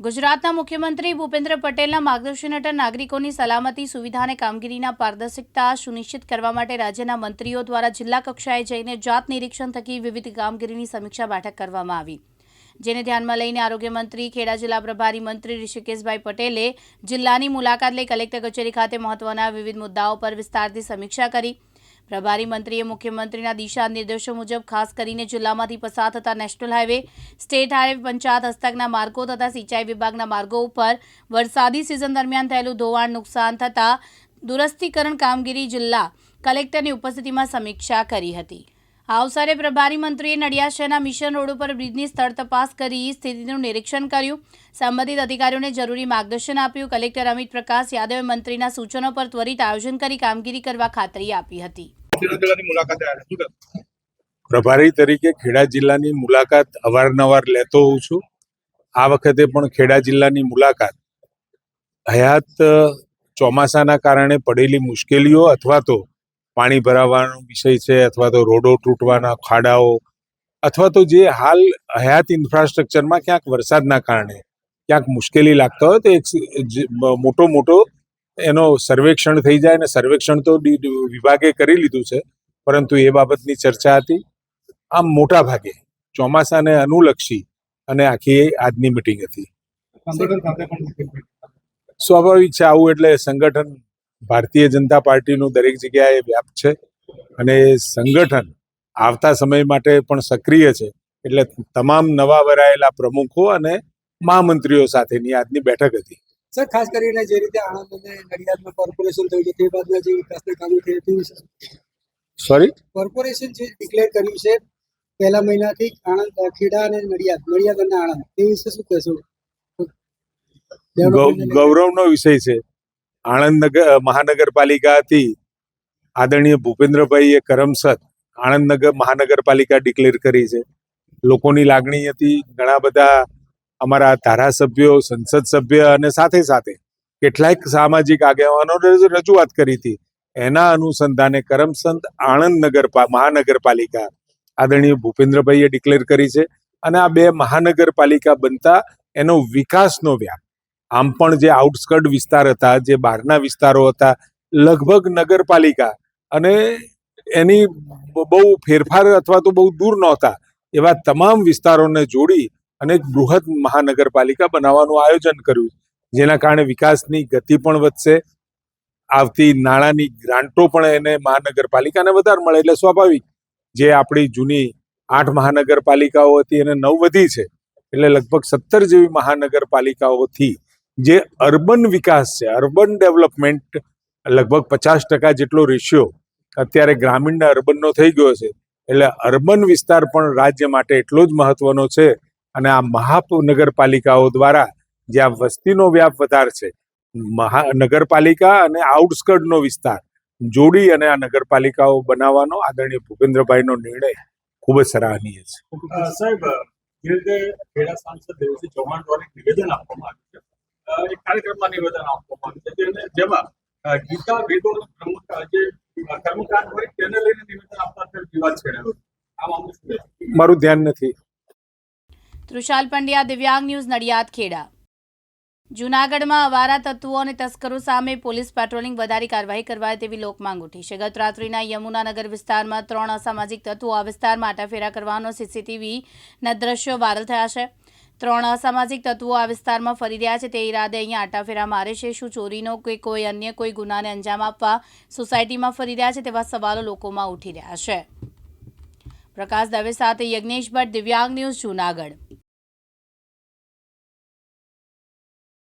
ગુજરાતના મુખ્યમંત્રી ભૂપેન્દ્ર પટેલના માર્ગદર્શન હેઠળ નાગરિકોની સલામતી, સુવિધા અને કામગીરીના પારદર્શિકતા સુનિશ્ચિત કરવા માટે રાજ્યના મંત્રીઓ દ્વારા જિલ્લા કક્ષાએ જઈને જાત નિરીક્ષણ થકી વિવિધ કામગીરીની સમીક્ષા બેઠક કરવામાં આવી, જેને ધ્યાનમાં લઈને આરોગ્ય મંત્રી, ખેડા જિલ્લા પ્રભારી મંત્રી ઋષિકેશભાઈ પટેલે જિલ્લાની મુલાકાત લઈ કલેક્ટર કચેરી ખાતે મહત્વના વિવિધ મુદ્દાઓ પર વિસ્તારથી સમીક્ષા કરી। પ્રભારી મંત્રીએ મુખ્યમંત્રીના દિશા નિર્દેશો મુજબ ખાસ કરીને જિલ્લામાંથી પસાર થતા national highway, state highway, panchayat હસ્તકના માર્ગો તથા સિંચાઈ વિભાગના માર્ગો ઉપર વરસાદી સિઝન દરમિયાન થયેલું ધોવાણ, નુકસાન થતા દુરસ્તીકરણ કામગીરી જિલ્લા કલેક્ટરની ઉપસ્થિતિમાં સમીક્ષા કરી હતી। આ અવસરે પ્રભારી મંત્રીએ નડિયાદ શહેરના મિશન રોડ ઉપર બ્રિજની સ્થળ તપાસ કરી સ્થિતિનું નિરીક્ષણ કર્યું, સંબંધિત અધિકારીઓને જરૂરી માર્ગદર્શન આપ્યું। કલેક્ટર અમિત પ્રકાશ યાદવે મંત્રીના સૂચનો પર ત્વરિત આયોજન કરી કામગીરી કરવા ખાતરી આપી હતી। પ્રભારી તરીકે ખેડા જિલ્લાની મુલાકાત અવારનવાર લેતો હોઉં છું। આ વખતે પણ ખેડા જિલ્લાની મુલાકાત હયાત ચોમાસાના કારણે પડેલી મુશ્કેલીઓ અથવા તો પાણી ભરાવાનો વિષય છે, અથવા તો રોડો તૂટવાના, ખાડાઓ, અથવા તો જે હાલ હયાત ઇન્ફ્રાસ્ટ્રક્ચરમાં ક્યાંક વરસાદના કારણે ક્યાંક મુશ્કેલી લાગતા હોય તો એક મોટો એનો સર્વેક્ષણ થઈ જાય। અને સર્વેક્ષણ તો વિભાગે કરી લીધું છે, પરંતુ એ બાબતની ચર્ચા હતી। આમ મોટા ભાગે ચોમાસાને અનુલક્ષી અને આખી આજની મીટિંગ હતી। સ્વાભાવિક છે આવું, એટલે સંગઠન ભારતીય જનતા પાર્ટીનું દરેક જગ્યાએ વ્યાપ છે અને સંગઠન આવતા સમય માટે પણ સક્રિય છે। એટલે તમામ નવા વરાયેલા પ્રમુખો અને મહામંત્રીઓ સાથેની આજની બેઠક હતી। સર, ખાસ કરીને જે રીતે આણંદ અને નડિયાદમાં કોર્પોરેશન થયું છે તે બાદના જે વિકાસના કામો થયા તે વિશે કોર્પોરેશન જે ડિક્લેર કર્યું છે પહેલા મહિનાથી આણંદ, ખેડા અને નડિયાદ અને આણંદ, તે વિશે શું કહેશો? ગૌરવનો વિષય છે। આણંદ મહાનગરપાલિકા હતી, આદરણીય ભૂપેન્દ્રભાઈએ કરમસદ આણંદ મહાનગરપાલિકા ડિક્લેર કરી છે। લોકોની લાગણી હતી, ઘણા બધા અમારા ધારાસભ્યો, સંસદ સભ્ય અને સાથે સાથે કેટલાક સામાજિક આગેવાનો રજૂઆત કરી હતી। એના અનુસંધાને કરમસદ આણંદ મહાનગરપાલિકા આદરણીય ભૂપેન્દ્રભાઈએ ડિક્લેર કરી છે। અને આ બે મહાનગરપાલિકા બનતા એનો વિકાસનો વ્યાપ, આમ પણ જે આઉટસ્કર્ટ વિસ્તાર હતા, જે બહારના વિસ્તારો હતા, લગભગ નગરપાલિકા અને એની બહુ ફેરફાર અથવા તો બહુ દૂર નહોતા એવા તમામ વિસ્તારોને જોડી અને એક બૃહદ મહાનગરપાલિકા બનાવવાનું આયોજન કર્યું, જેના કારણે વિકાસની ગતિ પણ વધશે, આવતી નાણાંની ગ્રાન્ટો પણ એને મહાનગરપાલિકાને વધારે મળે। એટલે સ્વાભાવિક જે આપણી જૂની 8 મહાનગરપાલિકાઓ હતી એને 9 વધી છે, એટલે લગભગ 17 જેવી મહાનગરપાલિકાઓથી જે અર્બન વિકાસ છે, અર્બન ડેવલપમેન્ટ, લગભગ 50% જેટલો રેશિયો અત્યારે ગ્રામીણ અર્બનનો થઈ ગયો છે। એટલે અર્બન વિસ્તાર પણ રાજ્ય માટે એટલો જ મહત્વનો છે। અને આ મહાનગરપાલિકાઓ દ્વારા જે આ વસ્તીનો વ્યાપ વધારશે, મહાનગરપાલિકા અને આઉટસ્કર્ટનો વિસ્તાર જોડી અને આ નગરપાલિકાઓ બનાવવાનો આદરણીય ભૂપેન્દ્રભાઈનો નિર્ણય ખૂબ જ સરાહનીય છે। સાહેબ, જે રીતે ખેડા સાંસદ દેવસિંહ ચૌહાણ દ્વારા નિવેદન આપવામાં આવ્યું છે, એક કાર્યક્રમમાં નિવેદન આપવામાં આવ્યું છે, જેમાં ગીતા વેદોનો પ્રમુખ જે કર્મકાંડ હોય તેને લઈને નિવેદન આપતા વિવાદ છેડાયો, આ મામલે શું? મારું ધ્યાન નથી। તૃષાલ પંડ્યા, દિવ્યાંગ ન્યૂઝ, નડિયાદ, ખેડા। જૂનાગઢમાં અવારા તત્વો અને તસ્કરો સામે પોલીસ પેટ્રોલિંગ વધારી કાર્યવાહી કરવાય તેવી લોકમાંગ ઉઠી છે। ગત રાત્રિના યમુનાનગર વિસ્તારમાં 3 અસામાજિક તત્વો આ વિસ્તારમાં આટાફેરા કરવાનો સીસીટીવીના દ્રશ્યો વાયરલ થયા છે। 3 અસામાજિક તત્વો આ વિસ્તારમાં ફરી રહ્યા છે, તે ઈરાદે અહીંયા આટાફેરા મારે છે। શું ચોરીનો કે કોઈ અન્ય કોઈ ગુનાને અંજામ આપવા સોસાયટીમાં ફરી રહ્યા છે, તેવા સવાલો લોકોમાં ઉઠી રહ્યા છે। પ્રકાશ દવે સાથે યજ્ઞેશ ભટ્ટ, દિવ્યાંગ ન્યૂઝ, જૂનાગઢ।